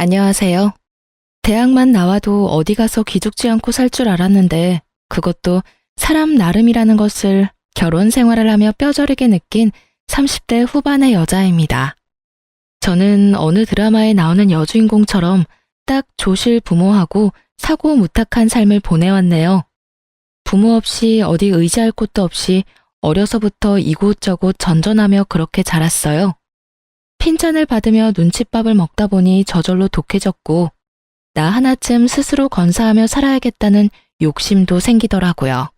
안녕하세요. 대학만 나와도 어디 가서 기죽지 않고 살 줄 알았는데 그것도 사람 나름이라는 것을 결혼 생활을 하며 뼈저리게 느낀 30대 후반의 여자입니다. 저는 어느 드라마에 나오는 여주인공처럼 딱 조실 부모하고 사고 무탁한 삶을 보내왔네요. 부모 없이 어디 의지할 곳도 없이 어려서부터 이곳저곳 전전하며 그렇게 자랐어요. 핀잔을 받으며 눈칫밥을 먹다 보니 저절로 독해졌고 나 하나쯤 스스로 건사하며 살아야겠다는 욕심도 생기더라고요.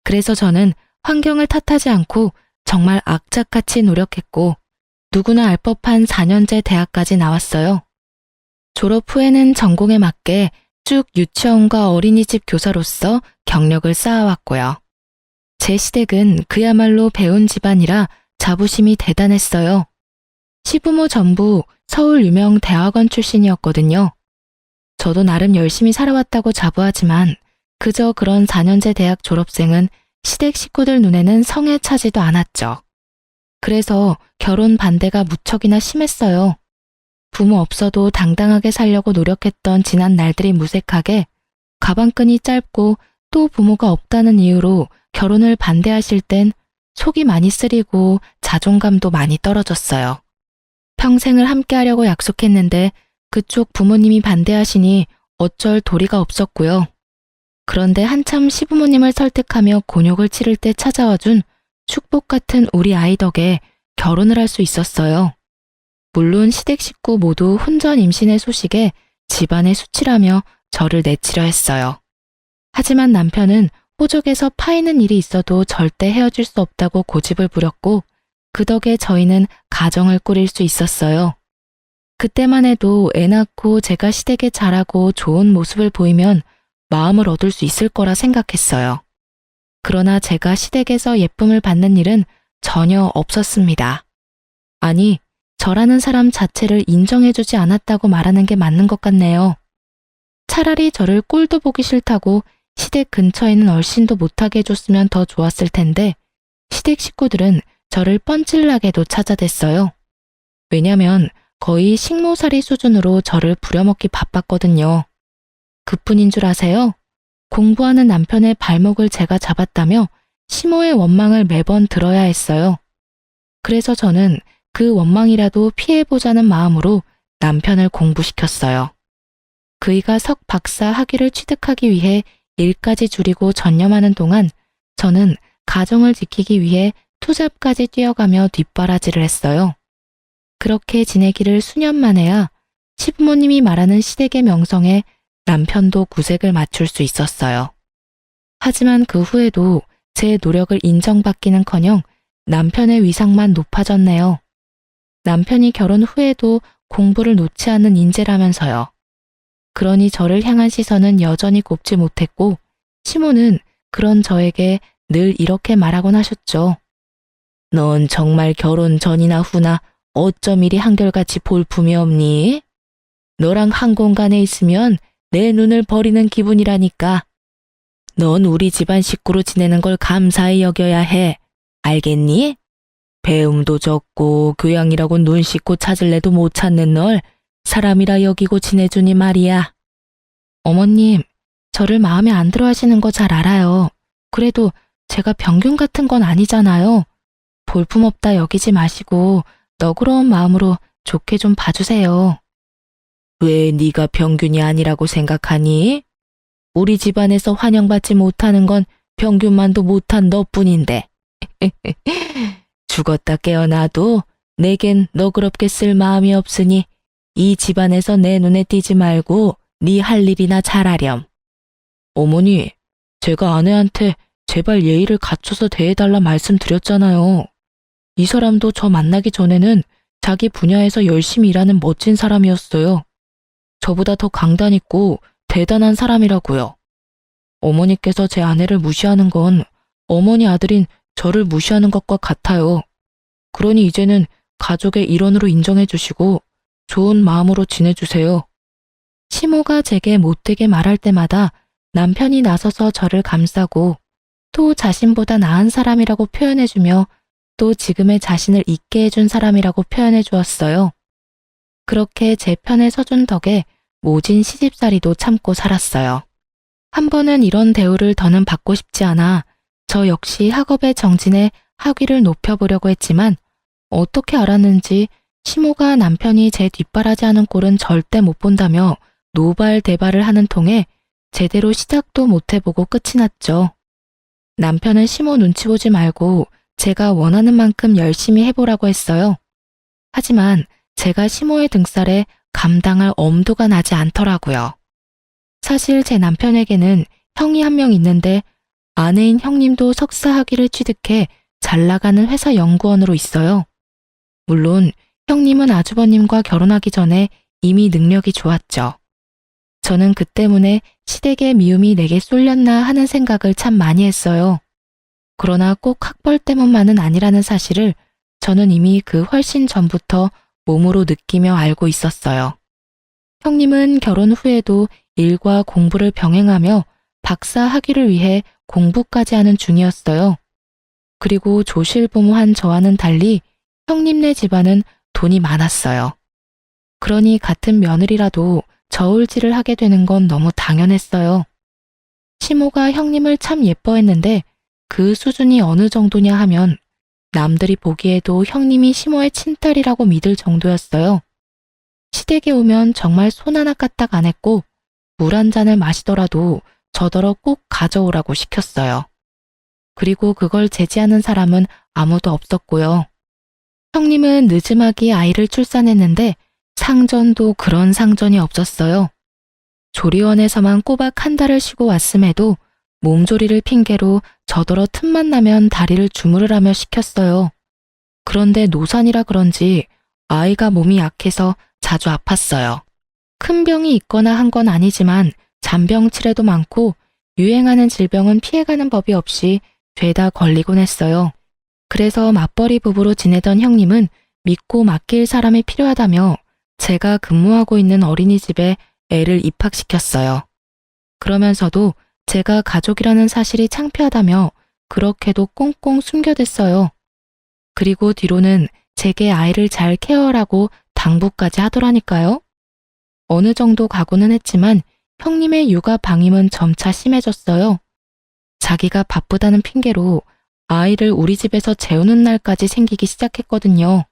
그래서 저는 환경을 탓하지 않고 정말 악착같이 노력했고 누구나 알 법한 4년제 대학까지 나왔어요. 졸업 후에는 전공에 맞게 쭉 유치원과 어린이집 교사로서 경력을 쌓아왔고요. 제 시댁은 그야말로 배운 집안이라 자부심이 대단했어요. 시부모 전부 서울 유명 대학원 출신이었거든요. 저도 나름 열심히 살아왔다고 자부하지만 그저 그런 4년제 대학 졸업생은 시댁 식구들 눈에는 성에 차지도 않았죠. 그래서 결혼 반대가 무척이나 심했어요. 부모 없어도 당당하게 살려고 노력했던 지난 날들이 무색하게 가방끈이 짧고 또 부모가 없다는 이유로 결혼을 반대하실 땐 속이 많이 쓰리고 자존감도 많이 떨어졌어요. 평생을 함께하려고 약속했는데 그쪽 부모님이 반대하시니 어쩔 도리가 없었고요. 그런데 한참 시부모님을 설득하며 곤욕을 치를 때 찾아와준 축복 같은 우리 아이 덕에 결혼을 할 수 있었어요. 물론 시댁 식구 모두 혼전 임신의 소식에 집안에 수치라며 저를 내치려 했어요. 하지만 남편은 호적에서 파이는 일이 있어도 절대 헤어질 수 없다고 고집을 부렸고 그 덕에 저희는 가정을 꾸릴 수 있었어요. 그때만 해도 애 낳고 제가 시댁에 잘하고 좋은 모습을 보이면 마음을 얻을 수 있을 거라 생각했어요. 그러나 제가 시댁에서 예쁨을 받는 일은 전혀 없었습니다. 아니, 저라는 사람 자체를 인정해주지 않았다고 말하는 게 맞는 것 같네요. 차라리 저를 꼴도 보기 싫다고 시댁 근처에는 얼씬도 못하게 해줬으면 더 좋았을 텐데 시댁 식구들은 저를 뻔질나게도 찾아댔어요. 왜냐면 거의 식모살이 수준으로 저를 부려먹기 바빴거든요. 그뿐인 줄 아세요? 공부하는 남편의 발목을 제가 잡았다며 시모의 원망을 매번 들어야 했어요. 그래서 저는 그 원망이라도 피해보자는 마음으로 남편을 공부시켰어요. 그이가 석 박사 학위를 취득하기 위해 일까지 줄이고 전념하는 동안 저는 가정을 지키기 위해 투잡까지 뛰어가며 뒷바라지를 했어요. 그렇게 지내기를 수년 만에야 시부모님이 말하는 시댁의 명성에 남편도 구색을 맞출 수 있었어요. 하지만 그 후에도 제 노력을 인정받기는커녕 남편의 위상만 높아졌네요. 남편이 결혼 후에도 공부를 놓지 않는 인재라면서요. 그러니 저를 향한 시선은 여전히 곱지 못했고 시모는 그런 저에게 늘 이렇게 말하곤 하셨죠. 넌 정말 결혼 전이나 후나 어쩜 이리 한결같이 볼품이 없니? 너랑 한 공간에 있으면 내 눈을 버리는 기분이라니까. 넌 우리 집안 식구로 지내는 걸 감사히 여겨야 해. 알겠니? 배움도 적고 교양이라고 눈 씻고 찾을래도 못 찾는 널 사람이라 여기고 지내주니 말이야. 어머님, 저를 마음에 안 들어 하시는 거 잘 알아요. 그래도 제가 병균 같은 건 아니잖아요. 볼품없다 여기지 마시고 너그러운 마음으로 좋게 좀 봐주세요. 왜 네가 병균이 아니라고 생각하니? 우리 집안에서 환영받지 못하는 건 병균만도 못한 너뿐인데. 죽었다 깨어나도 내겐 너그럽게 쓸 마음이 없으니 이 집안에서 내 눈에 띄지 말고 네 할 일이나 잘하렴. 어머니, 제가 아내한테 제발 예의를 갖춰서 대해달라 말씀드렸잖아요. 이 사람도 저 만나기 전에는 자기 분야에서 열심히 일하는 멋진 사람이었어요. 저보다 더 강단 있고 대단한 사람이라고요. 어머니께서 제 아내를 무시하는 건 어머니 아들인 저를 무시하는 것과 같아요. 그러니 이제는 가족의 일원으로 인정해 주시고 좋은 마음으로 지내주세요. 시모가 제게 못되게 말할 때마다 남편이 나서서 저를 감싸고 또 자신보다 나은 사람이라고 표현해주며 또 지금의 자신을 있게 해준 사람이라고 표현해 주었어요. 그렇게 제 편에 서준 덕에 모진 시집살이도 참고 살았어요. 한 번은 이런 대우를 더는 받고 싶지 않아 저 역시 학업에 정진해 학위를 높여보려고 했지만 어떻게 알았는지 시모가 남편이 제 뒷바라지하는 꼴은 절대 못 본다며 노발대발을 하는 통에 제대로 시작도 못 해보고 끝이 났죠. 남편은 시모 눈치 보지 말고 제가 원하는 만큼 열심히 해보라고 했어요. 하지만 제가 시모의 등살에 감당할 엄두가 나지 않더라고요. 사실 제 남편에게는 형이 한 명 있는데 아내인 형님도 석사 학위를 취득해 잘 나가는 회사 연구원으로 있어요. 물론 형님은 아주버님과 결혼하기 전에 이미 능력이 좋았죠. 저는 그 때문에 시댁의 미움이 내게 쏠렸나 하는 생각을 참 많이 했어요. 그러나 꼭 학벌 때문만은 아니라는 사실을 저는 이미 그 훨씬 전부터 몸으로 느끼며 알고 있었어요. 형님은 결혼 후에도 일과 공부를 병행하며 박사 학위를 위해 공부까지 하는 중이었어요. 그리고 조실부모한 저와는 달리 형님네 집안은 돈이 많았어요. 그러니 같은 며느리라도 저울질을 하게 되는 건 너무 당연했어요. 시모가 형님을 참 예뻐했는데 그 수준이 어느 정도냐 하면 남들이 보기에도 형님이 시모의 친딸이라고 믿을 정도였어요. 시댁에 오면 정말 손 하나 까딱 안 했고 물 한 잔을 마시더라도 저더러 꼭 가져오라고 시켰어요. 그리고 그걸 제지하는 사람은 아무도 없었고요. 형님은 늦음하게 아이를 출산했는데 상전도 그런 상전이 없었어요. 조리원에서만 꼬박 한 달을 쉬고 왔음에도 몸조리를 핑계로 저더러 틈만 나면 다리를 주무르라며 시켰어요. 그런데 노산이라 그런지 아이가 몸이 약해서 자주 아팠어요. 큰 병이 있거나 한 건 아니지만 잔병치레도 많고 유행하는 질병은 피해가는 법이 없이 죄다 걸리곤 했어요. 그래서 맞벌이 부부로 지내던 형님은 믿고 맡길 사람이 필요하다며 제가 근무하고 있는 어린이집에 애를 입학시켰어요. 그러면서도 제가 가족이라는 사실이 창피하다며 그렇게도 꽁꽁 숨겨댔어요. 그리고 뒤로는 제게 아이를 잘 케어하라고 당부까지 하더라니까요. 어느 정도 각오는 했지만 형님의 육아 방임은 점차 심해졌어요. 자기가 바쁘다는 핑계로 아이를 우리 집에서 재우는 날까지 생기기 시작했거든요.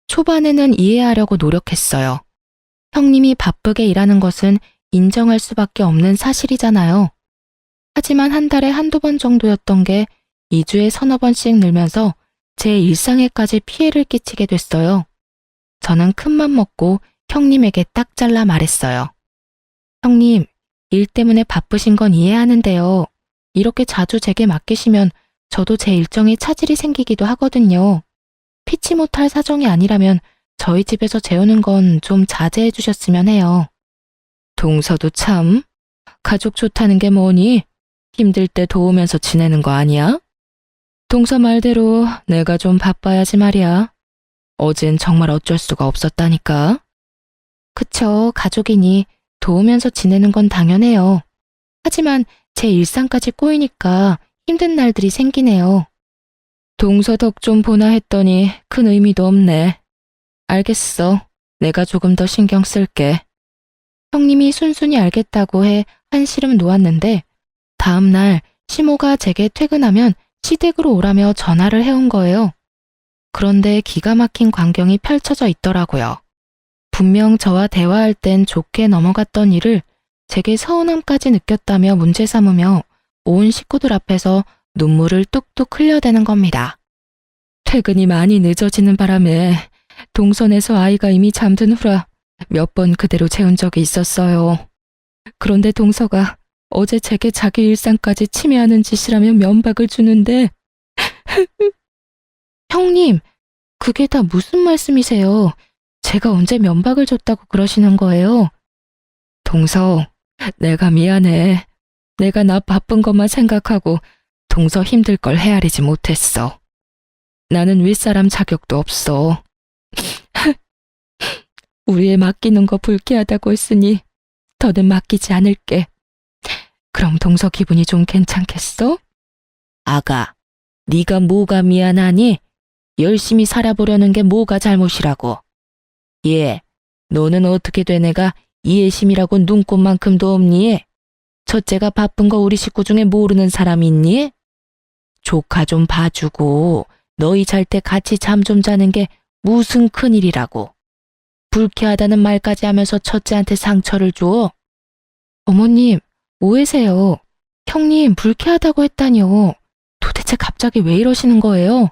초반에는 이해하려고 노력했어요. 형님이 바쁘게 일하는 것은 인정할 수밖에 없는 사실이잖아요. 하지만 한 달에 한두 번 정도였던 게 2주에 서너 번씩 늘면서 제 일상에까지 피해를 끼치게 됐어요. 저는 큰맘 먹고 형님에게 딱 잘라 말했어요. 형님, 일 때문에 바쁘신 건 이해하는데요. 이렇게 자주 제게 맡기시면 저도 제 일정에 차질이 생기기도 하거든요. 피치 못할 사정이 아니라면 저희 집에서 재우는 건 좀 자제해 주셨으면 해요. 동서도 참, 가족 좋다는 게 뭐니? 힘들 때 도우면서 지내는 거 아니야? 동서 말대로 내가 좀 바빠야지 말이야. 어젠 정말 어쩔 수가 없었다니까. 그쵸, 가족이니 도우면서 지내는 건 당연해요. 하지만 제 일상까지 꼬이니까 힘든 날들이 생기네요. 동서 덕 좀 보나 했더니 큰 의미도 없네. 알겠어. 내가 조금 더 신경 쓸게. 형님이 순순히 알겠다고 해 한시름 놓았는데 다음 날 시모가 제게 퇴근하면 시댁으로 오라며 전화를 해온 거예요. 그런데 기가 막힌 광경이 펼쳐져 있더라고요. 분명 저와 대화할 땐 좋게 넘어갔던 일을 제게 서운함까지 느꼈다며 문제 삼으며 온 식구들 앞에서 눈물을 뚝뚝 흘려대는 겁니다. 퇴근이 많이 늦어지는 바람에 동선에서 아이가 이미 잠든 후라 몇 번 그대로 재운 적이 있었어요. 그런데 동서가 어제 제게 자기 일상까지 침해하는 짓이라며 면박을 주는데 형님, 그게 다 무슨 말씀이세요? 제가 언제 면박을 줬다고 그러시는 거예요? 동서, 내가 미안해. 내가 나 바쁜 것만 생각하고 동서 힘들 걸 헤아리지 못했어. 나는 윗사람 자격도 없어. 우리 애 맡기는 거 불쾌하다고 했으니 더는 맡기지 않을게. 그럼 동서 기분이 좀 괜찮겠어? 아가, 네가 뭐가 미안하니? 열심히 살아보려는 게 뭐가 잘못이라고. 얘, 너는 어떻게 된 애가 이해심이라고 눈꼽만큼도 없니? 첫째가 바쁜 거 우리 식구 중에 모르는 사람 있니? 조카 좀 봐주고 너희 잘 때 같이 잠 좀 자는 게 무슨 큰일이라고. 불쾌하다는 말까지 하면서 첫째한테 상처를 줘? 어머님, 오해세요. 형님 불쾌하다고 했다니요. 도대체 갑자기 왜 이러시는 거예요?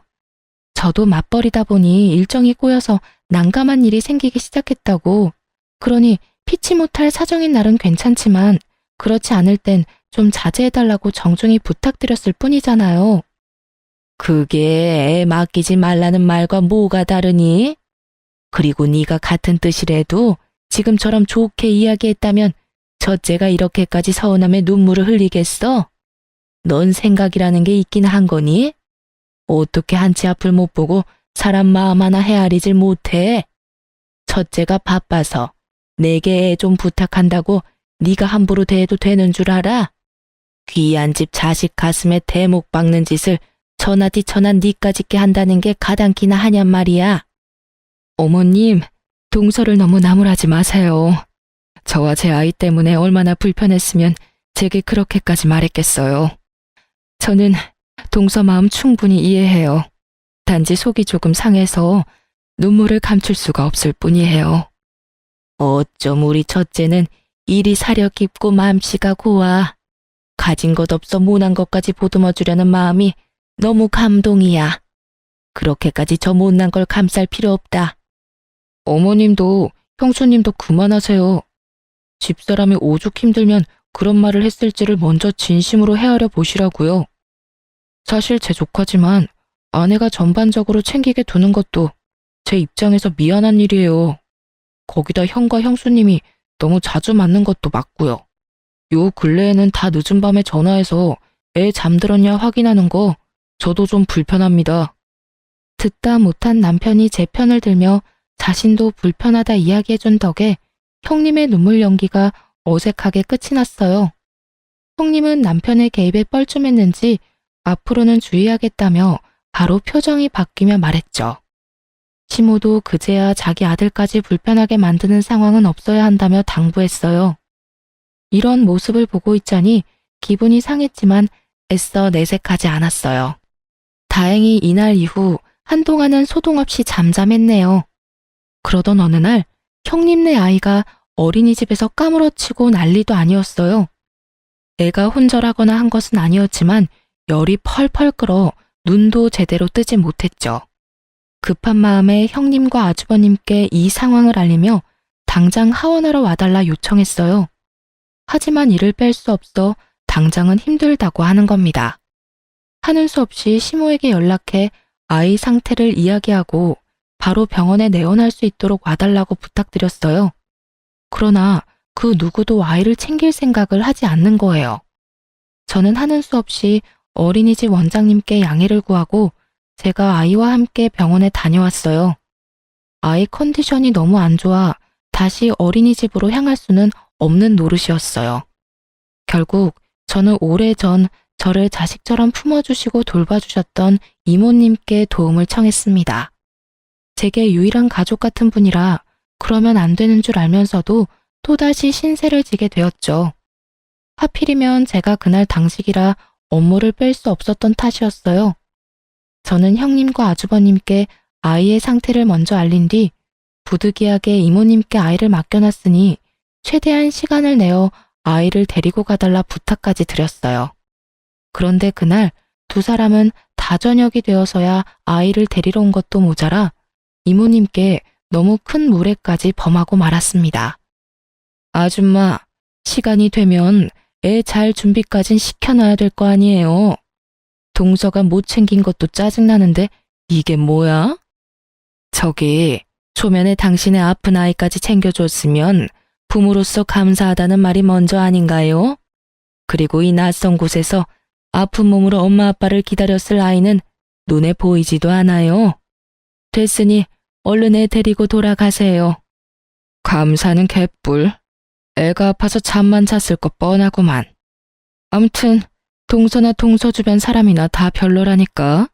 저도 맞벌이다 보니 일정이 꼬여서 난감한 일이 생기기 시작했다고. 그러니 피치 못할 사정인 날은 괜찮지만 그렇지 않을 땐 좀 자제해달라고 정중히 부탁드렸을 뿐이잖아요. 그게 애 맡기지 말라는 말과 뭐가 다르니? 그리고 네가 같은 뜻이라도 지금처럼 좋게 이야기했다면 첫째가 이렇게까지 서운함에 눈물을 흘리겠어? 넌 생각이라는 게 있긴 한 거니? 어떻게 한치 앞을 못 보고 사람 마음 하나 헤아리질 못해? 첫째가 바빠서 내게 애 좀 부탁한다고 네가 함부로 대해도 되는 줄 알아? 귀한 집 자식 가슴에 대목 박는 짓을 천하디천한 니까 짓게 한다는 게 가당키나 하냔 말이야. 어머님, 동서를 너무 나무라지 마세요. 저와 제 아이 때문에 얼마나 불편했으면 제게 그렇게까지 말했겠어요. 저는 동서 마음 충분히 이해해요. 단지 속이 조금 상해서 눈물을 감출 수가 없을 뿐이에요. 어쩜 우리 첫째는 일이 사려 깊고 맘씨가 고와. 가진 것 없어 못난 것까지 보듬어 주려는 마음이 너무 감동이야. 그렇게까지 저 못난 걸 감쌀 필요 없다. 어머님도 형수님도 그만하세요. 집사람이 오죽 힘들면 그런 말을 했을지를 먼저 진심으로 헤아려 보시라고요. 사실 제 조카지만 아내가 전반적으로 챙기게 두는 것도 제 입장에서 미안한 일이에요. 거기다 형과 형수님이 너무 자주 맞는 것도 맞고요. 요 근래에는 다 늦은 밤에 전화해서 애 잠들었냐 확인하는 거 저도 좀 불편합니다. 듣다 못한 남편이 제 편을 들며 자신도 불편하다 이야기해준 덕에 형님의 눈물 연기가 어색하게 끝이 났어요. 형님은 남편의 개입에 뻘쭘했는지 앞으로는 주의하겠다며 바로 표정이 바뀌며 말했죠. 시모도 그제야 자기 아들까지 불편하게 만드는 상황은 없어야 한다며 당부했어요. 이런 모습을 보고 있자니 기분이 상했지만 애써 내색하지 않았어요. 다행히 이날 이후 한동안은 소동 없이 잠잠했네요. 그러던 어느 날 형님네 아이가 어린이집에서 까무러치고 난리도 아니었어요. 애가 혼절하거나 한 것은 아니었지만 열이 펄펄 끓어 눈도 제대로 뜨지 못했죠. 급한 마음에 형님과 아주버님께 이 상황을 알리며 당장 하원하러 와달라 요청했어요. 하지만 이를 뺄 수 없어 당장은 힘들다고 하는 겁니다. 하는 수 없이 시모에게 연락해 아이 상태를 이야기하고 바로 병원에 내원할 수 있도록 와달라고 부탁드렸어요. 그러나 그 누구도 아이를 챙길 생각을 하지 않는 거예요. 저는 하는 수 없이 어린이집 원장님께 양해를 구하고 제가 아이와 함께 병원에 다녀왔어요. 아이 컨디션이 너무 안 좋아 다시 어린이집으로 향할 수는 없는 노릇이었어요. 결국 저는 오래전 저를 자식처럼 품어주시고 돌봐주셨던 이모님께 도움을 청했습니다. 제게 유일한 가족 같은 분이라 그러면 안 되는 줄 알면서도 또다시 신세를 지게 되었죠. 하필이면 제가 그날 당직이라 업무를 뺄 수 없었던 탓이었어요. 저는 형님과 아주버님께 아이의 상태를 먼저 알린 뒤 부득이하게 이모님께 아이를 맡겨놨으니 최대한 시간을 내어 아이를 데리고 가달라 부탁까지 드렸어요. 그런데 그날 두 사람은 다 저녁이 되어서야 아이를 데리러 온 것도 모자라 이모님께 너무 큰 무례까지 범하고 말았습니다. 아줌마, 시간이 되면 애 잘 준비까진 시켜놔야 될 거 아니에요. 동서가 못 챙긴 것도 짜증나는데 이게 뭐야? 저기 초면에 당신의 아픈 아이까지 챙겨줬으면 부모로서 감사하다는 말이 먼저 아닌가요? 그리고 이 낯선 곳에서 아픈 몸으로 엄마 아빠를 기다렸을 아이는 눈에 보이지도 않아요. 됐으니 얼른 애 데리고 돌아가세요. 감사는 개뿔. 애가 아파서 잠만 잤을 것 뻔하구만. 암튼 동서나 동서 주변 사람이나 다 별로라니까.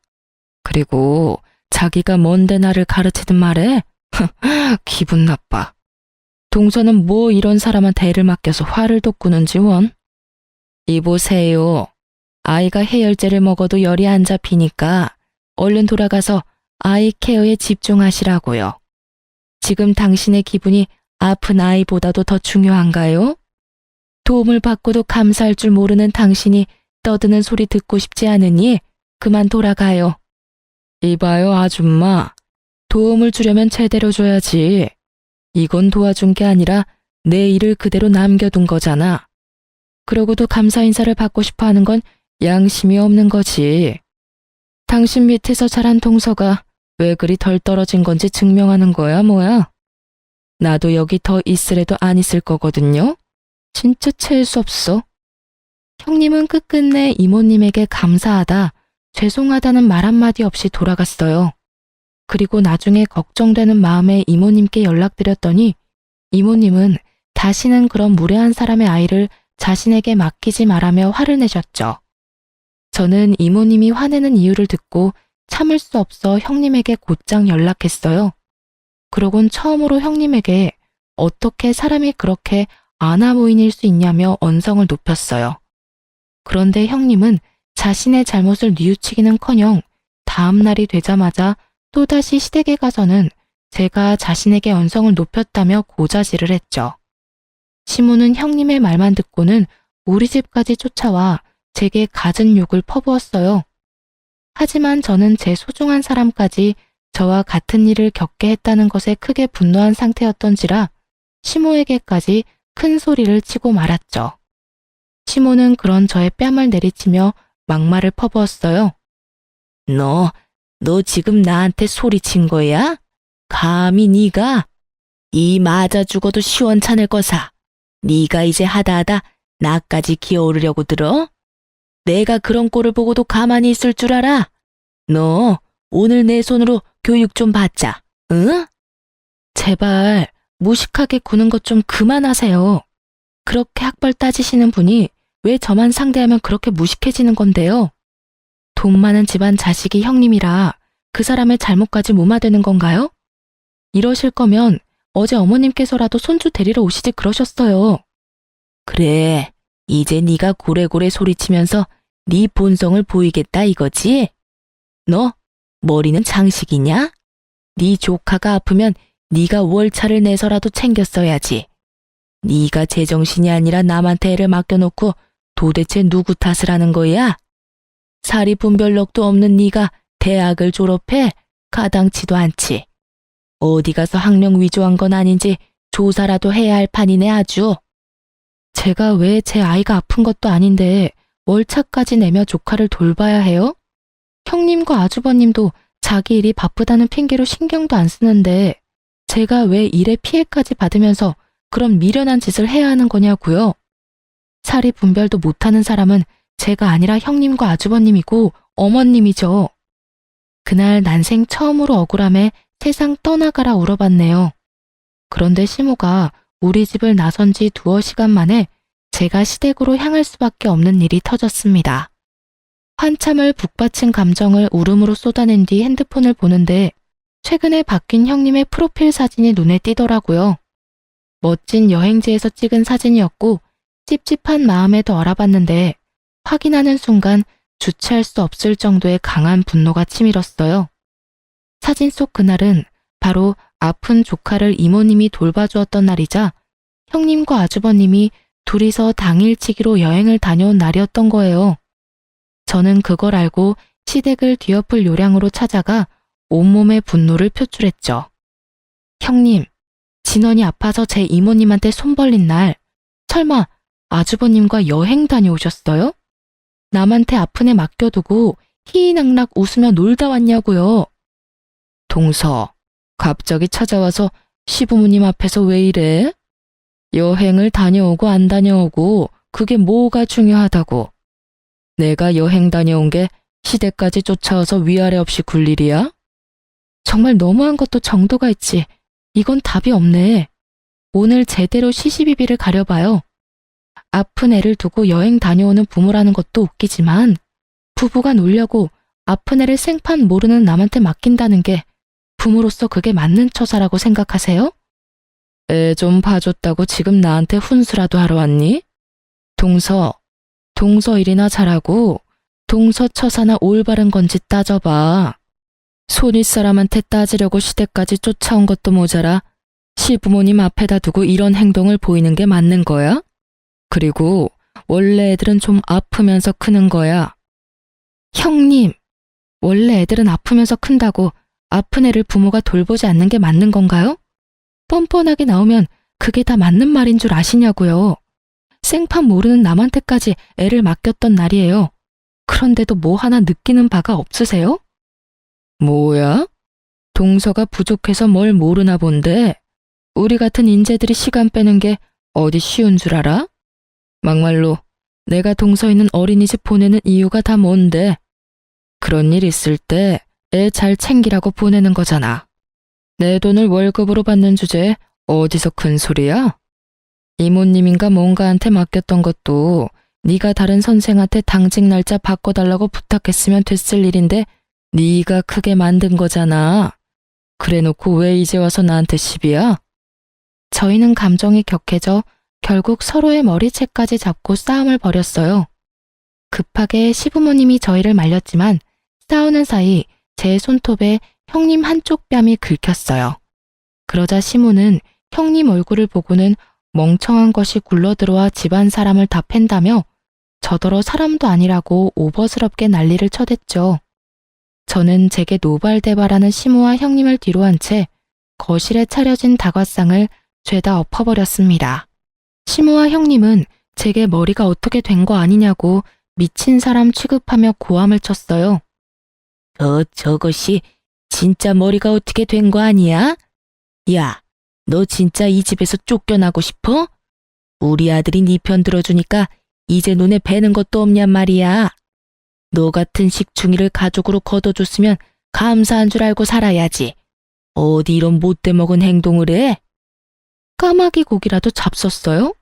그리고 자기가 뭔데 나를 가르치든 말해? 기분 나빠. 동서는 뭐 이런 사람한테 애를 맡겨서 화를 돋구는지 원. 이보세요. 아이가 해열제를 먹어도 열이 안 잡히니까 얼른 돌아가서 아이 케어에 집중하시라고요. 지금 당신의 기분이 아픈 아이보다도 더 중요한가요? 도움을 받고도 감사할 줄 모르는 당신이 떠드는 소리 듣고 싶지 않으니 그만 돌아가요. 이봐요, 아줌마. 도움을 주려면 제대로 줘야지. 이건 도와준 게 아니라 내 일을 그대로 남겨둔 거잖아. 그러고도 감사 인사를 받고 싶어 하는 건 양심이 없는 거지. 당신 밑에서 자란 동서가 왜 그리 덜 떨어진 건지 증명하는 거야, 뭐야? 나도 여기 더 있으래도 안 있을 거거든요. 진짜 재수 없어. 형님은 끝끝내 이모님에게 감사하다, 죄송하다는 말 한마디 없이 돌아갔어요. 그리고 나중에 걱정되는 마음에 이모님께 연락드렸더니 이모님은 다시는 그런 무례한 사람의 아이를 자신에게 맡기지 말라며 화를 내셨죠. 저는 이모님이 화내는 이유를 듣고 참을 수 없어 형님에게 곧장 연락했어요. 그러곤 처음으로 형님에게 어떻게 사람이 그렇게 아나무인일 수 있냐며 언성을 높였어요. 그런데 형님은 자신의 잘못을 뉘우치기는커녕 다음 날이 되자마자 또다시 시댁에 가서는 제가 자신에게 언성을 높였다며 고자질을 했죠. 시모는 형님의 말만 듣고는 우리 집까지 쫓아와 제게 갖은 욕을 퍼부었어요. 하지만 저는 제 소중한 사람까지 저와 같은 일을 겪게 했다는 것에 크게 분노한 상태였던지라 시모에게까지 큰 소리를 치고 말았죠. 시모는 그런 저의 뺨을 내리치며 막말을 퍼부었어요. 너 지금 나한테 소리친 거야? 감히 네가? 이 맞아 죽어도 시원찮을 거사. 네가 이제 하다하다 나까지 기어오르려고 들어? 내가 그런 꼴을 보고도 가만히 있을 줄 알아? 너 오늘 내 손으로 교육 좀 받자, 응? 제발 무식하게 구는 것 좀 그만하세요. 그렇게 학벌 따지시는 분이 왜 저만 상대하면 그렇게 무식해지는 건데요? 돈 많은 집안 자식이 형님이라 그 사람의 잘못까지 무마되는 건가요? 이러실 거면 어제 어머님께서라도 손주 데리러 오시지 그러셨어요. 그래, 이제 네가 고래고래 소리치면서 네 본성을 보이겠다 이거지? 너 머리는 장식이냐? 네 조카가 아프면 네가 월차를 내서라도 챙겼어야지. 네가 제정신이 아니라 남한테 애를 맡겨놓고 도대체 누구 탓을 하는 거야? 사리분별력도 없는 네가 대학을 졸업해? 가당치도 않지. 어디 가서 학령 위조한 건 아닌지 조사라도 해야 할 판이네 아주. 제가 왜 제 아이가 아픈 것도 아닌데 월차까지 내며 조카를 돌봐야 해요? 형님과 아주버님도 자기 일이 바쁘다는 핑계로 신경도 안 쓰는데 제가 왜 일에 피해까지 받으면서 그런 미련한 짓을 해야 하는 거냐고요? 사리 분별도 못하는 사람은 제가 아니라 형님과 아주버님이고 어머님이죠. 그날 난생 처음으로 억울함에 세상 떠나가라 울어봤네요. 그런데 시모가 우리 집을 나선 지 2시간 만에 제가 시댁으로 향할 수밖에 없는 일이 터졌습니다. 한참을 북받친 감정을 울음으로 쏟아낸 뒤 핸드폰을 보는데 최근에 바뀐 형님의 프로필 사진이 눈에 띄더라고요. 멋진 여행지에서 찍은 사진이었고 찝찝한 마음에 더 알아봤는데 확인하는 순간 주체할 수 없을 정도의 강한 분노가 치밀었어요. 사진 속 그날은 바로 아픈 조카를 이모님이 돌봐주었던 날이자 형님과 아주버님이 둘이서 당일치기로 여행을 다녀온 날이었던 거예요. 저는 그걸 알고 시댁을 뒤엎을 요량으로 찾아가 온몸의 분노를 표출했죠. 형님, 진원이 아파서 제 이모님한테 손 벌린 날 설마 아주버님과 여행 다녀오셨어요? 남한테 아픈 애 맡겨두고 희희낙낙 웃으며 놀다 왔냐고요. 동서, 갑자기 찾아와서 시부모님 앞에서 왜 이래? 여행을 다녀오고 안 다녀오고 그게 뭐가 중요하다고. 내가 여행 다녀온 게 시댁까지 쫓아와서 위아래 없이 굴 일이야? 정말 너무한 것도 정도가 있지. 이건 답이 없네. 오늘 제대로 시시비비를 가려봐요. 아픈 애를 두고 여행 다녀오는 부모라는 것도 웃기지만 부부가 놀려고 아픈 애를 생판 모르는 남한테 맡긴다는 게 부모로서 그게 맞는 처사라고 생각하세요? 애 좀 봐줬다고 지금 나한테 훈수라도 하러 왔니? 동서 일이나 잘하고 동서 처사나 올바른 건지 따져봐. 손윗 사람한테 따지려고 시댁까지 쫓아온 것도 모자라 시부모님 앞에다 두고 이런 행동을 보이는 게 맞는 거야? 그리고 원래 애들은 좀 아프면서 크는 거야. 형님, 원래 애들은 아프면서 큰다고 아픈 애를 부모가 돌보지 않는 게 맞는 건가요? 뻔뻔하게 나오면 그게 다 맞는 말인 줄 아시냐고요. 생판 모르는 남한테까지 애를 맡겼던 날이에요. 그런데도 뭐 하나 느끼는 바가 없으세요? 뭐야? 동서가 부족해서 뭘 모르나 본데 우리 같은 인재들이 시간 빼는 게 어디 쉬운 줄 알아? 막말로 내가 동서 있는 어린이집 보내는 이유가 다 뭔데? 그런 일 있을 때 애 잘 챙기라고 보내는 거잖아. 내 돈을 월급으로 받는 주제에 어디서 큰 소리야? 이모님인가 뭔가한테 맡겼던 것도 네가 다른 선생한테 당직 날짜 바꿔달라고 부탁했으면 됐을 일인데 네가 크게 만든 거잖아. 그래놓고 왜 이제 와서 나한테 시비야? 저희는 감정이 격해져 결국 서로의 머리채까지 잡고 싸움을 벌였어요. 급하게 시부모님이 저희를 말렸지만 싸우는 사이 제 손톱에 형님 한쪽 뺨이 긁혔어요. 그러자 시모는 형님 얼굴을 보고는 멍청한 것이 굴러들어와 집안 사람을 다 팬다며 저더러 사람도 아니라고 오버스럽게 난리를 쳐댔죠. 저는 제게 노발대발하는 시모와 형님을 뒤로 한 채 거실에 차려진 다과상을 죄다 엎어버렸습니다. 시모와 형님은 제게 머리가 어떻게 된 거 아니냐고 미친 사람 취급하며 고함을 쳤어요. 저것이 진짜 머리가 어떻게 된 거 아니야? 야, 너 진짜 이 집에서 쫓겨나고 싶어? 우리 아들이 네 편 들어주니까 이제 눈에 뵈는 것도 없냔 말이야. 너 같은 식충이를 가족으로 거둬줬으면 감사한 줄 알고 살아야지. 어디 이런 못돼 먹은 행동을 해? 까마귀 고기라도 잡섰어요?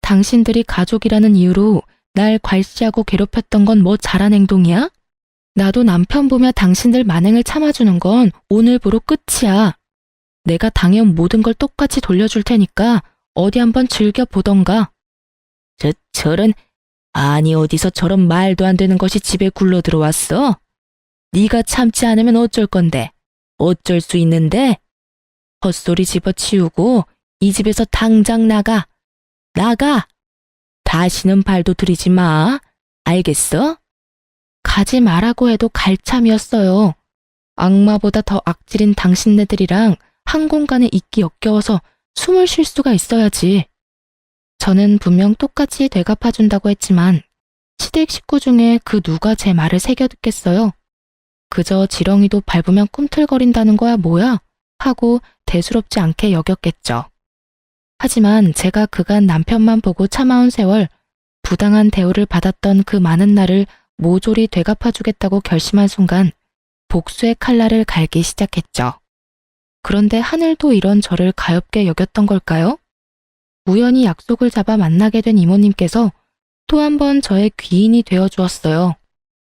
당신들이 가족이라는 이유로 날 괄시하고 괴롭혔던 건 뭐 잘한 행동이야? 나도 남편 보며 당신들 만행을 참아주는 건 오늘부로 끝이야. 내가 당해온 모든 걸 똑같이 돌려줄 테니까 어디 한번 즐겨보던가. 저런, 아니 어디서 저런 말도 안 되는 것이 집에 굴러 들어왔어? 네가 참지 않으면 어쩔 건데? 어쩔 수 있는데? 헛소리 집어치우고 이 집에서 당장 나가. 나가! 다시는 발도 들이지 마. 알겠어? 가지 말라고 해도 갈 참이었어요. 악마보다 더 악질인 당신네들이랑 한 공간에 있기 역겨워서 숨을 쉴 수가 있어야지. 저는 분명 똑같이 되갚아준다고 했지만 시댁 식구 중에 그 누가 제 말을 새겨 듣겠어요. 그저 지렁이도 밟으면 꿈틀거린다는 거야 뭐야? 하고 대수롭지 않게 여겼겠죠. 하지만 제가 그간 남편만 보고 참아온 세월, 부당한 대우를 받았던 그 많은 날을 모조리 되갚아주겠다고 결심한 순간 복수의 칼날을 갈기 시작했죠. 그런데 하늘도 이런 저를 가엾게 여겼던 걸까요? 우연히 약속을 잡아 만나게 된 이모님께서 또 한 번 저의 귀인이 되어 주었어요.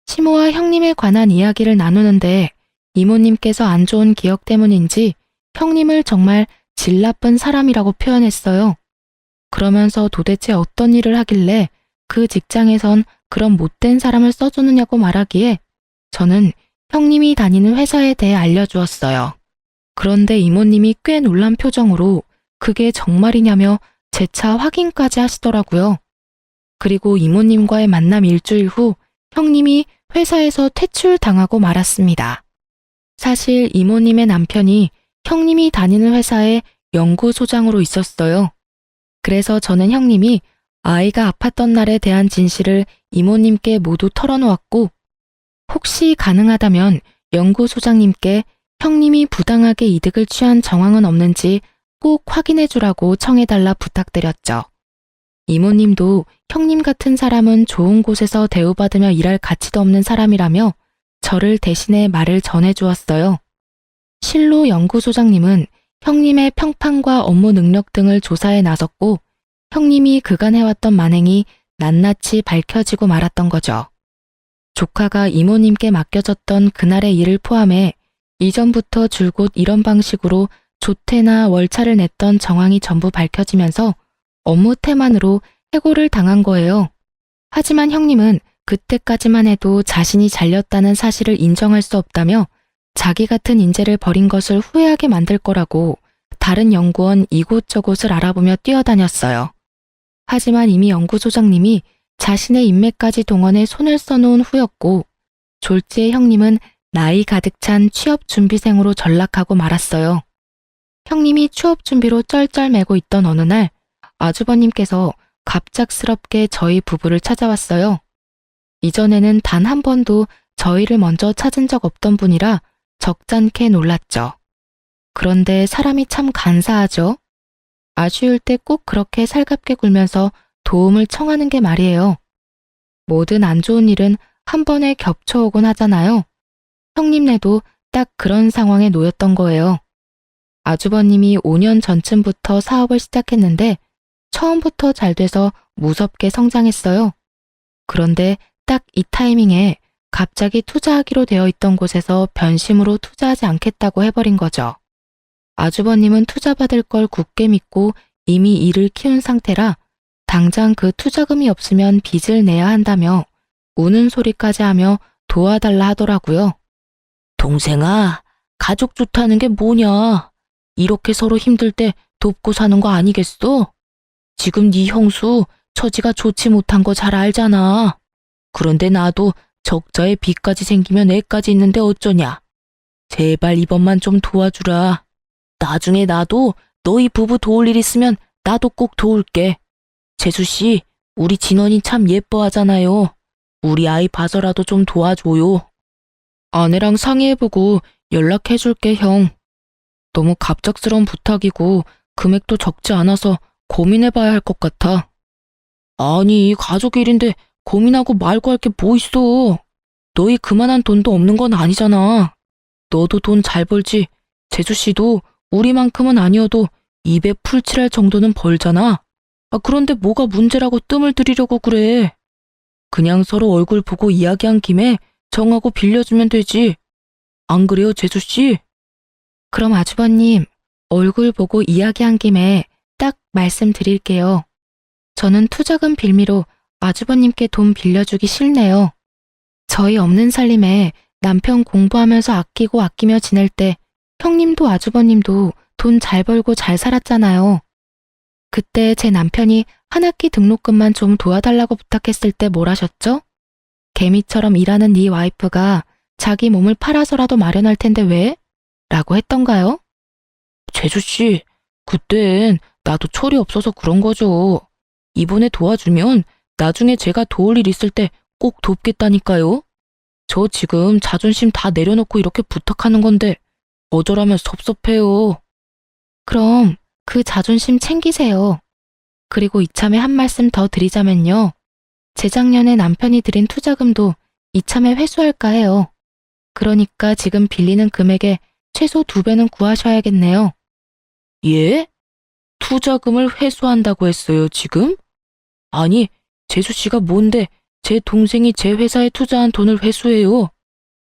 시모와 형님에 관한 이야기를 나누는데 이모님께서 안 좋은 기억 때문인지 형님을 정말 질 나쁜 사람이라고 표현했어요. 그러면서 도대체 어떤 일을 하길래 그 직장에선 그런 못된 사람을 써주느냐고 말하기에 저는 형님이 다니는 회사에 대해 알려주었어요. 그런데 이모님이 꽤 놀란 표정으로 그게 정말이냐며 재차 확인까지 하시더라고요. 그리고 이모님과의 만남 일주일 후 형님이 회사에서 퇴출당하고 말았습니다. 사실 이모님의 남편이 형님이 다니는 회사의 연구소장으로 있었어요. 그래서 저는 형님이 아이가 아팠던 날에 대한 진실을 이모님께 모두 털어놓았고 혹시 가능하다면 연구소장님께 형님이 부당하게 이득을 취한 정황은 없는지 꼭 확인해주라고 청해달라 부탁드렸죠. 이모님도 형님 같은 사람은 좋은 곳에서 대우받으며 일할 가치도 없는 사람이라며 저를 대신해 말을 전해주었어요. 실로 연구소장님은 형님의 평판과 업무 능력 등을 조사해 나섰고 형님이 그간 해왔던 만행이 낱낱이 밝혀지고 말았던 거죠. 조카가 이모님께 맡겨졌던 그날의 일을 포함해 이전부터 줄곧 이런 방식으로 조퇴나 월차를 냈던 정황이 전부 밝혀지면서 업무 태만으로 해고를 당한 거예요. 하지만 형님은 그때까지만 해도 자신이 잘렸다는 사실을 인정할 수 없다며 자기 같은 인재를 버린 것을 후회하게 만들 거라고 다른 연구원 이곳저곳을 알아보며 뛰어다녔어요. 하지만 이미 연구소장님이 자신의 인맥까지 동원해 손을 써놓은 후였고 졸지의 형님은 나이 가득 찬 취업준비생으로 전락하고 말았어요. 형님이 취업준비로 쩔쩔매고 있던 어느 날 아주버님께서 갑작스럽게 저희 부부를 찾아왔어요. 이전에는 단 한 번도 저희를 먼저 찾은 적 없던 분이라 적잖게 놀랐죠. 그런데 사람이 참 간사하죠. 아쉬울 때 꼭 그렇게 살갑게 굴면서 도움을 청하는 게 말이에요. 모든 안 좋은 일은 한 번에 겹쳐오곤 하잖아요. 형님네도 딱 그런 상황에 놓였던 거예요. 아주버님이 5년 전쯤부터 사업을 시작했는데 처음부터 잘 돼서 무섭게 성장했어요. 그런데 딱 이 타이밍에 갑자기 투자하기로 되어 있던 곳에서 변심으로 투자하지 않겠다고 해버린 거죠. 아주버님은 투자받을 걸 굳게 믿고 이미 일을 키운 상태라 당장 그 투자금이 없으면 빚을 내야 한다며 우는 소리까지 하며 도와달라 하더라고요. 동생아, 가족 좋다는 게 뭐냐? 이렇게 서로 힘들 때 돕고 사는 거 아니겠어? 지금 네 형수 처지가 좋지 못한 거 잘 알잖아. 그런데 나도 적자에 빚까지 생기면 애까지 있는데 어쩌냐. 제발 이번만 좀 도와주라. 나중에 나도 너희 부부 도울 일 있으면 나도 꼭 도울게. 재수씨, 우리 진원이 참 예뻐하잖아요. 우리 아이 봐서라도 좀 도와줘요. 아내랑 상의해보고 연락해줄게, 형. 너무 갑작스러운 부탁이고 금액도 적지 않아서 고민해봐야 할 것 같아. 아니, 가족 일인데 고민하고 말고 할 게 뭐 있어. 너희 그만한 돈도 없는 건 아니잖아. 너도 돈 잘 벌지. 재수씨도 우리만큼은 아니어도 입에 풀칠할 정도는 벌잖아. 그런데 뭐가 문제라고 뜸을 들이려고 그래. 그냥 서로 얼굴 보고 이야기한 김에 정하고 빌려주면 되지. 안 그래요, 재수씨? 그럼 아주버님, 얼굴 보고 이야기한 김에 딱 말씀드릴게요. 저는 투자금 빌미로 아주버님께 돈 빌려주기 싫네요. 저희 없는 살림에 남편 공부하면서 아끼고 아끼며 지낼 때 형님도 아주버님도 돈 잘 벌고 잘 살았잖아요. 그때 제 남편이 한 학기 등록금만 좀 도와달라고 부탁했을 때 뭘 하셨죠? 개미처럼 일하는 네 와이프가 자기 몸을 팔아서라도 마련할 텐데 왜? 라고 했던가요? 재수씨, 그땐 나도 철이 없어서 그런 거죠. 이번에 도와주면 나중에 제가 도울 일 있을 때 꼭 돕겠다니까요. 저 지금 자존심 다 내려놓고 이렇게 부탁하는 건데 거절하면 섭섭해요. 그럼 그 자존심 챙기세요. 그리고 이참에 한 말씀 더 드리자면요. 재작년에 남편이 드린 투자금도 이참에 회수할까 해요. 그러니까 지금 빌리는 금액의 최소 2배는 구하셔야겠네요. 예? 투자금을 회수한다고 했어요, 지금? 아니, 재수씨가 뭔데 제 동생이 제 회사에 투자한 돈을 회수해요.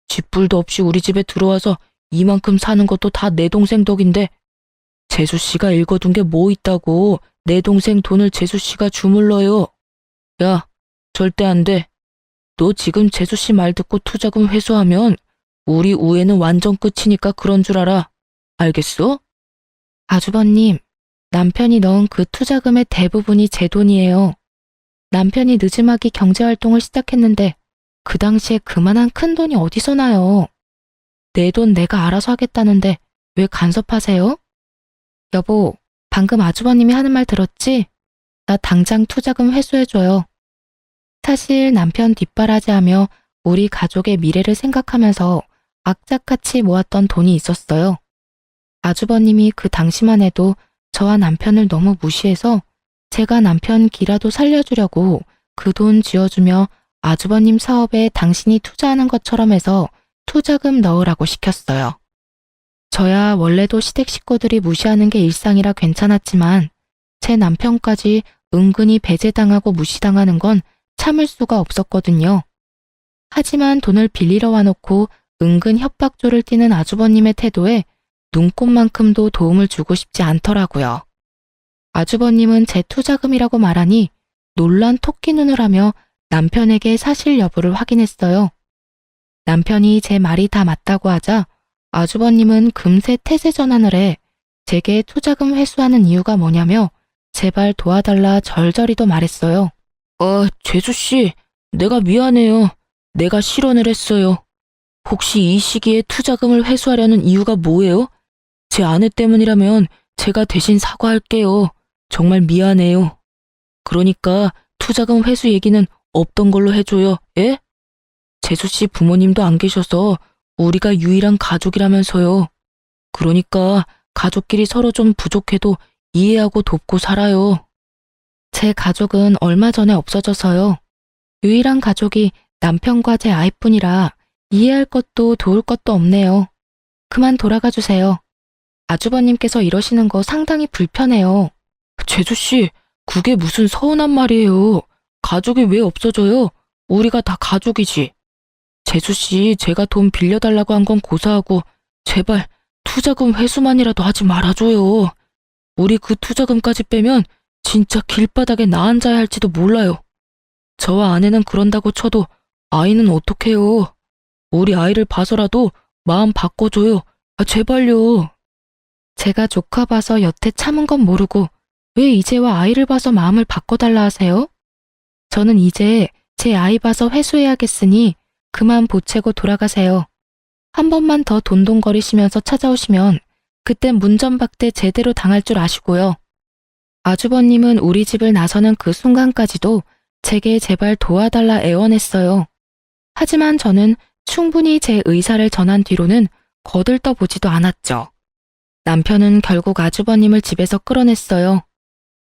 쥐뿔도 없이 우리 집에 들어와서 이만큼 사는 것도 다 내 동생 덕인데 재수씨가 읽어둔 게 뭐 있다고 내 동생 돈을 재수씨가 주물러요. 야, 절대 안 돼. 너 지금 재수씨 말 듣고 투자금 회수하면 우리 우애는 완전 끝이니까 그런 줄 알아. 알겠어? 아주버님, 남편이 넣은 그 투자금의 대부분이 제 돈이에요. 남편이 늦음하기 경제활동을 시작했는데 그 당시에 그만한 큰 돈이 어디서 나요? 내 돈 내가 알아서 하겠다는데 왜 간섭하세요? 여보, 방금 아주버님이 하는 말 들었지? 나 당장 투자금 회수해줘요. 사실 남편 뒷바라지하며 우리 가족의 미래를 생각하면서 악착같이 모았던 돈이 있었어요. 아주버님이 그 당시만 해도 저와 남편을 너무 무시해서 제가 남편 기라도 살려주려고 그 돈 쥐어주며 아주버님 사업에 당신이 투자하는 것처럼 해서 투자금 넣으라고 시켰어요. 저야 원래도 시댁 식구들이 무시하는 게 일상이라 괜찮았지만 제 남편까지 은근히 배제당하고 무시당하는 건 참을 수가 없었거든요. 하지만 돈을 빌리러 와놓고 은근 협박조를 띠는 아주버님의 태도에 눈꼽만큼도 도움을 주고 싶지 않더라고요. 아주버님은 제 투자금이라고 말하니 놀란 토끼 눈을 하며 남편에게 사실 여부를 확인했어요. 남편이 제 말이 다 맞다고 하자 아주버님은 금세 태세 전환을 해 제게 투자금 회수하는 이유가 뭐냐며 제발 도와달라 절절히도 말했어요. 재수씨, 내가 미안해요. 내가 실언을 했어요. 혹시 이 시기에 투자금을 회수하려는 이유가 뭐예요? 제 아내 때문이라면 제가 대신 사과할게요. 정말 미안해요. 그러니까 투자금 회수 얘기는 없던 걸로 해줘요. 예? 재수씨 부모님도 안 계셔서 우리가 유일한 가족이라면서요. 그러니까 가족끼리 서로 좀 부족해도 이해하고 돕고 살아요. 제 가족은 얼마 전에 없어져서요. 유일한 가족이 남편과 제 아이뿐이라 이해할 것도 도울 것도 없네요. 그만 돌아가 주세요. 아주버님께서 이러시는 거 상당히 불편해요. 재수씨, 그게 무슨 서운한 말이에요. 가족이 왜 없어져요? 우리가 다 가족이지. 재수씨, 제가 돈 빌려달라고 한 건 고사하고 제발 투자금 회수만이라도 하지 말아줘요. 우리 그 투자금까지 빼면 진짜 길바닥에 나 앉아야 할지도 몰라요. 저와 아내는 그런다고 쳐도 아이는 어떡해요. 우리 아이를 봐서라도 마음 바꿔줘요. 제발요. 제가 조카 봐서 여태 참은 건 모르고 왜 이제와 아이를 봐서 마음을 바꿔달라 하세요? 저는 이제 제 아이 봐서 회수해야겠으니 그만 보채고 돌아가세요. 한 번만 더 돈돈거리시면서 찾아오시면 그땐 문전박대 제대로 당할 줄 아시고요. 아주버님은 우리 집을 나서는 그 순간까지도 제게 제발 도와달라 애원했어요. 하지만 저는 충분히 제 의사를 전한 뒤로는 거들떠보지도 않았죠. 남편은 결국 아주버님을 집에서 끌어냈어요.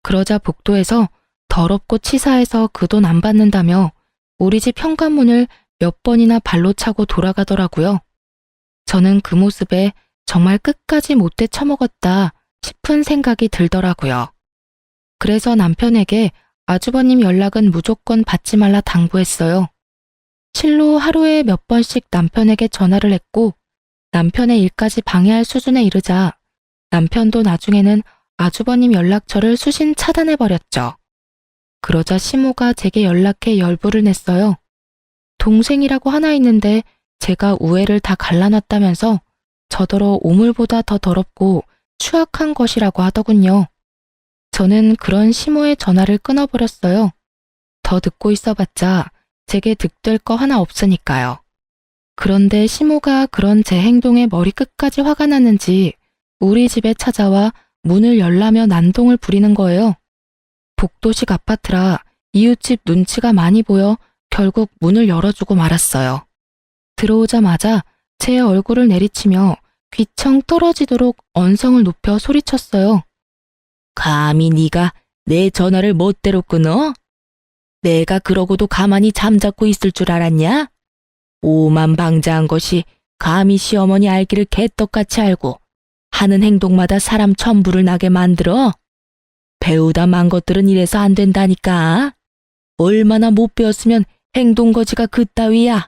그러자 복도에서 더럽고 치사해서 그 돈 안 받는다며 우리 집 현관문을 몇 번이나 발로 차고 돌아가더라고요. 저는 그 모습에 정말 끝까지 못돼 처먹었다 싶은 생각이 들더라고요. 그래서 남편에게 아주버님 연락은 무조건 받지 말라 당부했어요. 실로 하루에 몇 번씩 남편에게 전화를 했고 남편의 일까지 방해할 수준에 이르자 남편도 나중에는 아주버님 연락처를 수신 차단해버렸죠. 그러자 시모가 제게 연락해 열불을 냈어요. 동생이라고 하나 있는데 제가 우애를 다 갈라놨다면서 저더러 오물보다 더 더럽고 추악한 것이라고 하더군요. 저는 그런 시모의 전화를 끊어버렸어요. 더 듣고 있어봤자 제게 득될 거 하나 없으니까요. 그런데 시모가 그런 제 행동에 머리끝까지 화가 났는지 우리 집에 찾아와 문을 열라며 난동을 부리는 거예요. 복도식 아파트라 이웃집 눈치가 많이 보여 결국 문을 열어주고 말았어요. 들어오자마자 제 얼굴을 내리치며 귀청 떨어지도록 언성을 높여 소리쳤어요. 감히 네가 내 전화를 멋대로 끊어? 내가 그러고도 가만히 잠자코 있을 줄 알았냐? 오만방자한 것이 감히 시어머니 알기를 개떡같이 알고 하는 행동마다 사람 천부를 나게 만들어? 배우다 만 것들은 이래서 안 된다니까. 얼마나 못 배웠으면 행동거지가 그따위야.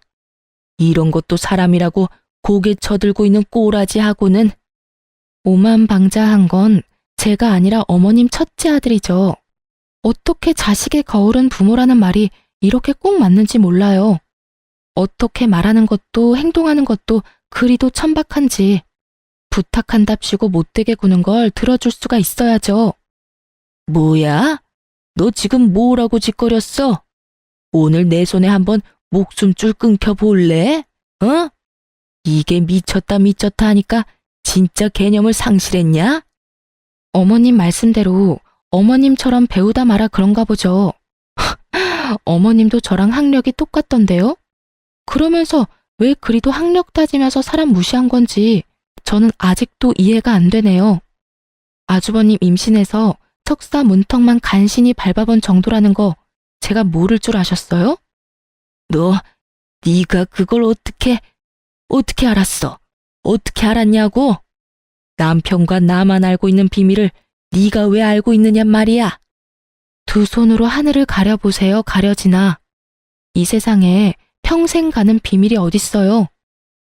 이런 것도 사람이라고 고개 쳐들고 있는 꼬라지하고는. 오만방자한 건 제가 아니라 어머님 첫째 아들이죠. 어떻게 자식의 거울은 부모라는 말이 이렇게 꼭 맞는지 몰라요. 어떻게 말하는 것도 행동하는 것도 그리도 천박한지. 부탁한답시고 못되게 구는 걸 들어줄 수가 있어야죠. 뭐야? 너 지금 뭐라고 짓거렸어? 오늘 내 손에 한번 목숨줄 끊겨볼래? 어? 이게 미쳤다 하니까 진짜 개념을 상실했냐? 어머님 말씀대로 어머님처럼 배우다 마라 그런가 보죠. 어머님도 저랑 학력이 똑같던데요? 그러면서 왜 그리도 학력 따지면서 사람 무시한 건지 저는 아직도 이해가 안 되네요. 아주버님 임신해서 석사 문턱만 간신히 밟아본 정도라는 거 제가 모를 줄 아셨어요? 네가 그걸 어떻게 알았어? 어떻게 알았냐고? 남편과 나만 알고 있는 비밀을 네가 왜 알고 있느냔 말이야. 두 손으로 하늘을 가려보세요, 가려지나. 이 세상에 평생 가는 비밀이 어딨어요.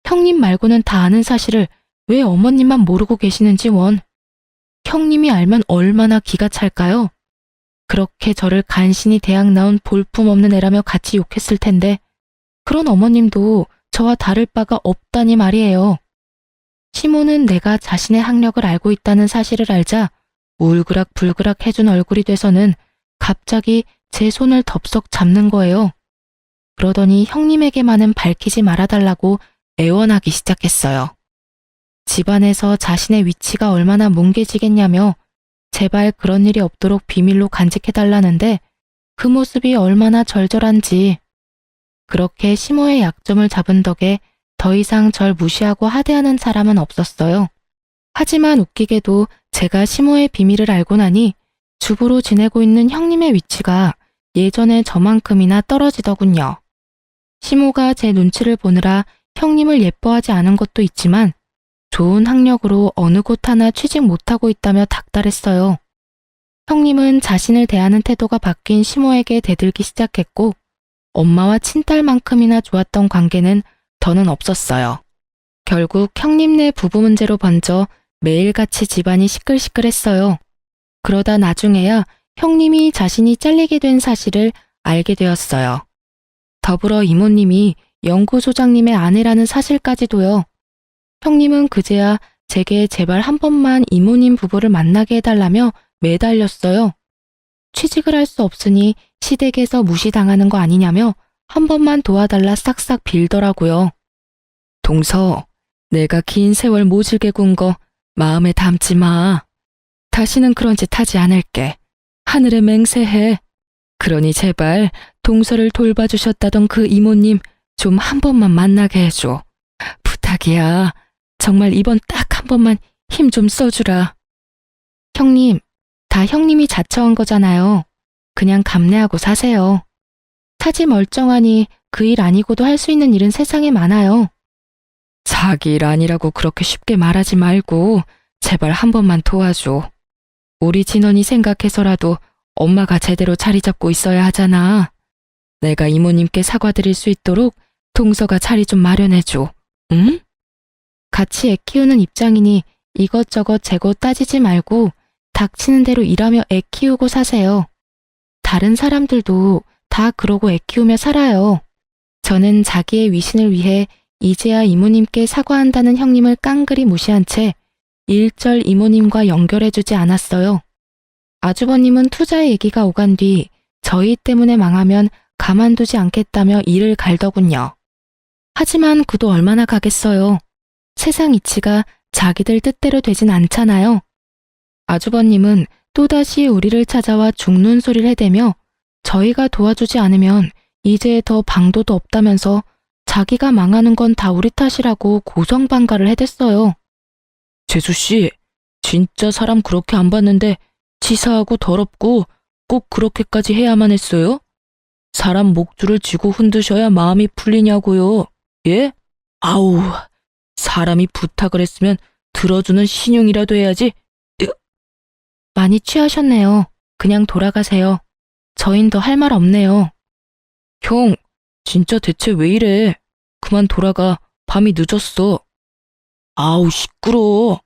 형님 말고는 다 아는 사실을 왜 어머님만 모르고 계시는지 형님이 알면 얼마나 기가 찰까요? 그렇게 저를 간신히 대학 나온 볼품없는 애라며 같이 욕했을 텐데 그런 어머님도 저와 다를 바가 없다니 말이에요. 시모는 내가 자신의 학력을 알고 있다는 사실을 알자 울그락불그락 해준 얼굴이 돼서는 갑자기 제 손을 덥석 잡는 거예요. 그러더니 형님에게만은 밝히지 말아달라고 애원하기 시작했어요. 집안에서 자신의 위치가 얼마나 뭉개지겠냐며 제발 그런 일이 없도록 비밀로 간직해달라는데 그 모습이 얼마나 절절한지. 그렇게 시모의 약점을 잡은 덕에 더 이상 절 무시하고 하대하는 사람은 없었어요. 하지만 웃기게도 제가 시모의 비밀을 알고 나니 주부로 지내고 있는 형님의 위치가 예전에 저만큼이나 떨어지더군요. 시모가 제 눈치를 보느라 형님을 예뻐하지 않은 것도 있지만 좋은 학력으로 어느 곳 하나 취직 못하고 있다며 닥달했어요. 형님은 자신을 대하는 태도가 바뀐 시모에게 대들기 시작했고 엄마와 친딸만큼이나 좋았던 관계는 더는 없었어요. 결국 형님네 부부 문제로 번져 매일같이 집안이 시끌시끌했어요. 그러다 나중에야 형님이 자신이 잘리게 된 사실을 알게 되었어요. 더불어 이모님이 연구소장님의 아내라는 사실까지도요. 형님은 그제야 제게 제발 한 번만 이모님 부부를 만나게 해달라며 매달렸어요. 취직을 할 수 없으니 시댁에서 무시당하는 거 아니냐며 한 번만 도와달라 싹싹 빌더라고요. 동서, 내가 긴 세월 모질게 군 거 마음에 담지 마. 다시는 그런 짓 하지 않을게. 하늘에 맹세해. 그러니 제발 동서를 돌봐주셨다던 그 이모님 좀 한 번만 만나게 해줘. 부탁이야. 정말 이번 딱 한 번만 힘 좀 써주라. 형님, 다 형님이 자처한 거잖아요. 그냥 감내하고 사세요. 타지 멀쩡하니 그 일 아니고도 할 수 있는 일은 세상에 많아요. 자기 일 아니라고 그렇게 쉽게 말하지 말고 제발 한 번만 도와줘. 우리 진원이 생각해서라도 엄마가 제대로 자리 잡고 있어야 하잖아. 내가 이모님께 사과드릴 수 있도록 동서가 자리 좀 마련해줘. 응? 같이 애 키우는 입장이니 이것저것 재고 따지지 말고 닥치는 대로 일하며 애 키우고 사세요. 다른 사람들도 다 그러고 애 키우며 살아요. 저는 자기의 위신을 위해 이제야 이모님께 사과한다는 형님을 깡그리 무시한 채 일절 이모님과 연결해주지 않았어요. 아주버님은 투자의 얘기가 오간 뒤 저희 때문에 망하면 가만두지 않겠다며 이를 갈더군요. 하지만 그도 얼마나 가겠어요. 세상 이치가 자기들 뜻대로 되진 않잖아요. 아주버님은 또다시 우리를 찾아와 죽는 소리를 해대며 저희가 도와주지 않으면 이제 더 방도도 없다면서 자기가 망하는 건 다 우리 탓이라고 고성방가를 해댔어요. 재수씨, 진짜 사람 그렇게 안 봤는데 치사하고 더럽고 꼭 그렇게까지 해야만 했어요? 사람 목줄을 쥐고 흔드셔야 마음이 풀리냐고요. 예? 아우, 사람이 부탁을 했으면 들어주는 신용이라도 해야지. 많이 취하셨네요. 그냥 돌아가세요. 저흰 더 할 말 없네요. 형, 진짜 대체 왜 이래? 그만 돌아가. 밤이 늦었어. 아우, 시끄러워.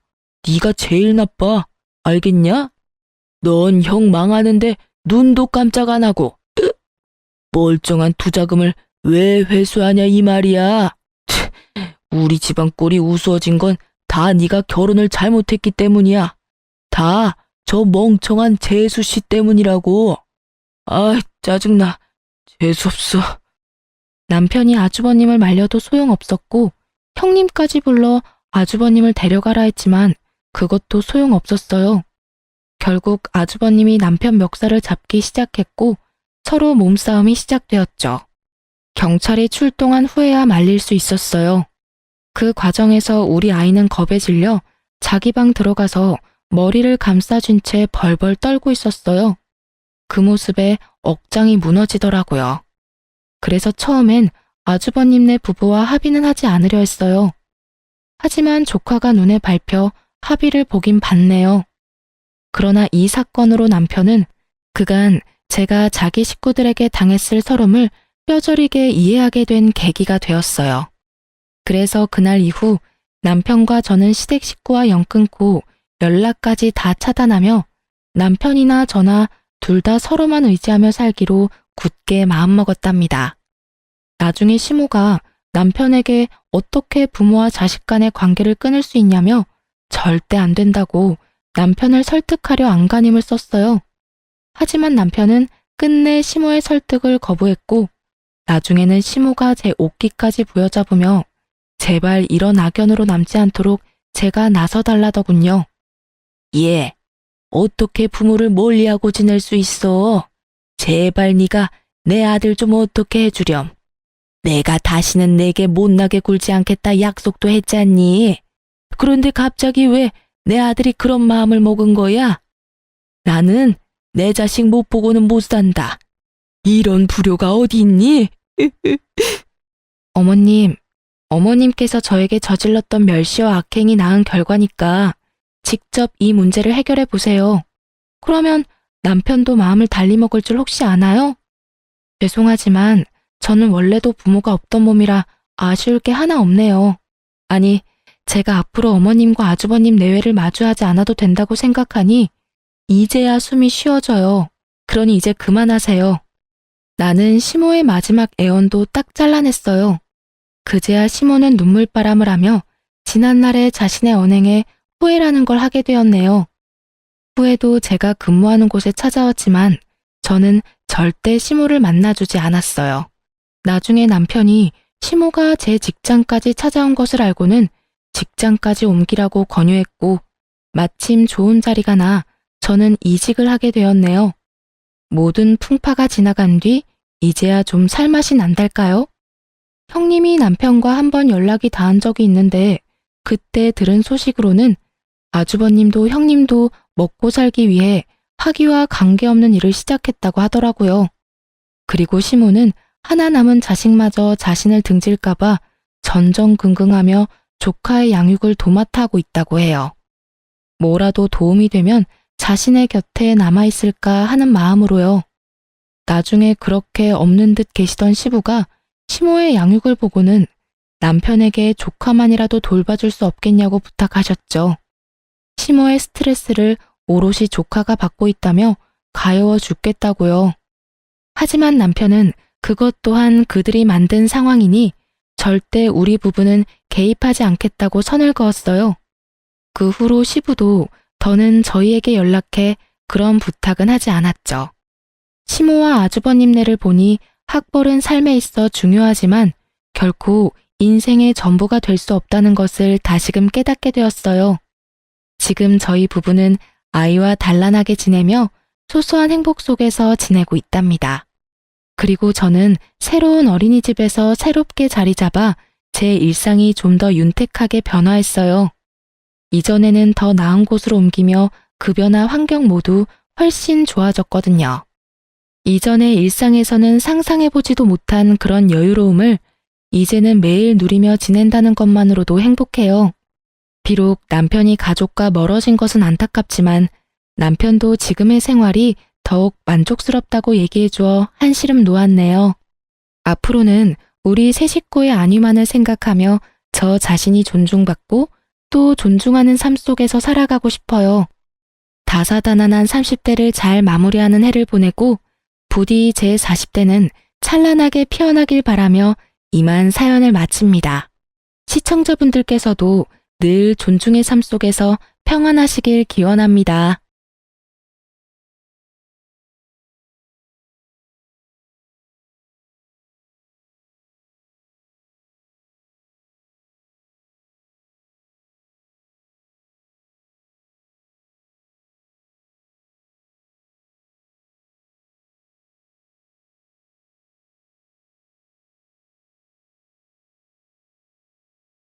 네가 제일 나빠. 알겠냐? 넌 형 망하는데 눈도 깜짝 안 하고 멀쩡한 투자금을 왜 회수하냐 이 말이야. 우리 집안 꼴이 우스워진 건 다 네가 결혼을 잘못했기 때문이야. 다 저 멍청한 재수 씨 때문이라고. 아, 짜증나. 재수없어. 남편이 아주버님을 말려도 소용없었고 형님까지 불러 아주버님을 데려가라 했지만 그것도 소용없었어요. 결국 아주버님이 남편 멱살을 잡기 시작했고 서로 몸싸움이 시작되었죠. 경찰이 출동한 후에야 말릴 수 있었어요. 그 과정에서 우리 아이는 겁에 질려 자기 방 들어가서 머리를 감싸준 채 벌벌 떨고 있었어요. 그 모습에 억장이 무너지더라고요. 그래서 처음엔 아주버님네 부부와 합의는 하지 않으려 했어요. 하지만 조카가 눈에 밟혀 합의를 보긴 봤네요. 그러나 이 사건으로 남편은 그간 제가 자기 식구들에게 당했을 서름을 뼈저리게 이해하게 된 계기가 되었어요. 그래서 그날 이후 남편과 저는 시댁 식구와 연 끊고 연락까지 다 차단하며 남편이나 저나 둘 다 서로만 의지하며 살기로 굳게 마음먹었답니다. 나중에 시모가 남편에게 어떻게 부모와 자식 간의 관계를 끊을 수 있냐며 절대 안 된다고 남편을 설득하려 안간힘을 썼어요. 하지만 남편은 끝내 시모의 설득을 거부했고 나중에는 시모가 제 옷깃까지 부여잡으며 제발 이런 악연으로 남지 않도록 제가 나서달라더군요. 예, 어떻게 부모를 멀리하고 지낼 수 있어? 제발 네가 내 아들 좀 어떻게 해주렴. 내가 다시는 내게 못나게 굴지 않겠다 약속도 했잖니. 그런데 갑자기 왜 내 아들이 그런 마음을 먹은 거야? 나는 내 자식 못 보고는 못 산다. 이런 불효가 어디 있니? 어머님께서 저에게 저질렀던 멸시와 악행이 낳은 결과니까 직접 이 문제를 해결해 보세요. 그러면 남편도 마음을 달리 먹을 줄 혹시 아나요? 죄송하지만 저는 원래도 부모가 없던 몸이라 아쉬울 게 하나 없네요. 아니, 제가 앞으로 어머님과 아주버님 내외를 마주하지 않아도 된다고 생각하니 이제야 숨이 쉬어져요. 그러니 이제 그만하세요. 나는 시모의 마지막 애언도 딱 잘라냈어요. 그제야 시모는 눈물바람을 하며 지난날의 자신의 언행에 후회라는 걸 하게 되었네요. 후에도 제가 근무하는 곳에 찾아왔지만 저는 절대 시모를 만나주지 않았어요. 나중에 남편이 시모가 제 직장까지 찾아온 것을 알고는 직장까지 옮기라고 권유했고 마침 좋은 자리가 나 저는 이직을 하게 되었네요. 모든 풍파가 지나간 뒤 이제야 좀 살맛이 난달까요? 형님이 남편과 한번 연락이 닿은 적이 있는데 그때 들은 소식으로는 아주버님도 형님도 먹고 살기 위해 학위와 관계없는 일을 시작했다고 하더라고요. 그리고 시모는 하나 남은 자식마저 자신을 등질까봐 전전긍긍하며 조카의 양육을 도맡아 하고 있다고 해요. 뭐라도 도움이 되면 자신의 곁에 남아있을까 하는 마음으로요. 나중에 그렇게 없는 듯 계시던 시부가 시모의 양육을 보고는 남편에게 조카만이라도 돌봐줄 수 없겠냐고 부탁하셨죠. 시모의 스트레스를 오롯이 조카가 받고 있다며 가여워 죽겠다고요. 하지만 남편은 그것 또한 그들이 만든 상황이니 절대 우리 부부는 개입하지 않겠다고 선을 그었어요. 그 후로 시부도 더는 저희에게 연락해 그런 부탁은 하지 않았죠. 시모와 아주버님네를 보니 학벌은 삶에 있어 중요하지만 결코 인생의 전부가 될 수 없다는 것을 다시금 깨닫게 되었어요. 지금 저희 부부는 아이와 단란하게 지내며 소소한 행복 속에서 지내고 있답니다. 그리고 저는 새로운 어린이집에서 새롭게 자리 잡아 제 일상이 좀 더 윤택하게 변화했어요. 이전에는 더 나은 곳으로 옮기며 급여나 환경 모두 훨씬 좋아졌거든요. 이전의 일상에서는 상상해보지도 못한 그런 여유로움을 이제는 매일 누리며 지낸다는 것만으로도 행복해요. 비록 남편이 가족과 멀어진 것은 안타깝지만 남편도 지금의 생활이 더욱 만족스럽다고 얘기해주어 한시름 놓았네요. 앞으로는 우리 세 식구의 안위만을 생각하며 저 자신이 존중받고 또 존중하는 삶 속에서 살아가고 싶어요. 다사다난한 30대를 잘 마무리하는 해를 보내고 부디 제 40대는 찬란하게 피어나길 바라며 이만 사연을 마칩니다. 시청자분들께서도 늘 존중의 삶 속에서 평안하시길 기원합니다.